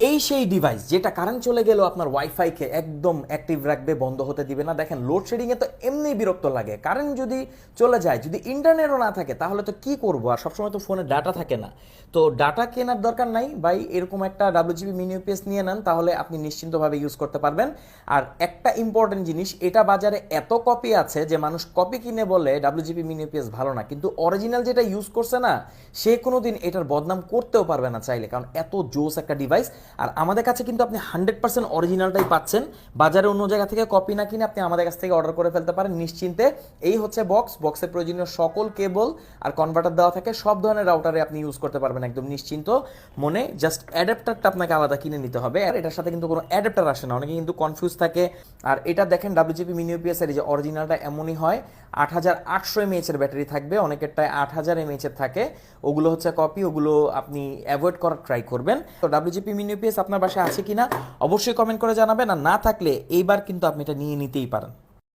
এই সেই ডিভাইস যেটা কারেন্ট চলে গেলেও আপনার ওয়াইফাইকে একদম অ্যাক্টিভ রাখবে, বন্ধ হতে দিবে না। দেখেন লোডশেডিংয়ে তো এমনি বিরক্ত লাগে, কারেন্ট যদি চলে যায়, যদি ইন্টারনেটও না থাকে তাহলে তো কি করবো, আর সবসময় তো ফোনে ডাটা থাকে না। তো ডাটা কেনার দরকার নাই ভাই, এরকম একটা ডাব্লিউজিবি মিনি ইউপিএস নিয়ে নেন, তাহলে আপনি নিশ্চিন্তভাবে ইউজ করতে পারবেন। আর একটা ইম্পর্টেন্ট জিনিস, এটা বাজারে এত কপি আছে যে মানুষ কপি কিনে বলে ডাব্লিউজিবি মিনি ইউপিএস ভালো না, কিন্তু অরিজিনাল যেটা ইউজ করছে না সে কোনোদিন এটার বদনাম করতেও পারবে না চাইলে, কারণ এত জোস একটা ডিভাইস। আর আমাদের কাছে কিন্তু আপনি 100% অরিজিনালটাই পাচ্ছেন, বাজারে অন্য জায়গা থেকে কপি না কিনে আপনি আমাদের কাছ থেকে অর্ডার করে ফেলতে পারেন নিশ্চিন্তে। এই হচ্ছে বক্স, বক্সের প্রয়োজনীয় সকল কেবল আর কনভার্টার দেওয়া থাকে, সব ধরনের রাউটারে আপনি ইউজ করতে পারবেন একদম নিশ্চিন্ত মনে। জাস্ট অ্যাডাপ্টারটা আপনাকে আলাদা কিনে নিতে হবে, আর এটার সাথে কিন্তু কোনো অ্যাডাপ্টার আসে না, অনেকে কিন্তু কনফিউজ থাকে। আর এটা দেখেন ডাব্লিউজিপি মিনি ইউপিএস এর যে অরিজিনালটা এমনই হয়, 8800 এমএএইচ এর ব্যাটারি থাকবে, অনেকেরটায় 8000 এমএএইচ এর থাকে, ওগুলো হচ্ছে কপি, ওগুলো আপনি অ্যাভয়েড করার ট্রাই করবেন। তো ডাব্লিউজিপি মিনি ইউপিএস আপনার বাসায় আছে কিনা অবশ্যই কমেন্ট করে জানাবেন, আর না থাকলে এইবার কিন্তু আপনি এটা নিয়ে নিতেই পারেন।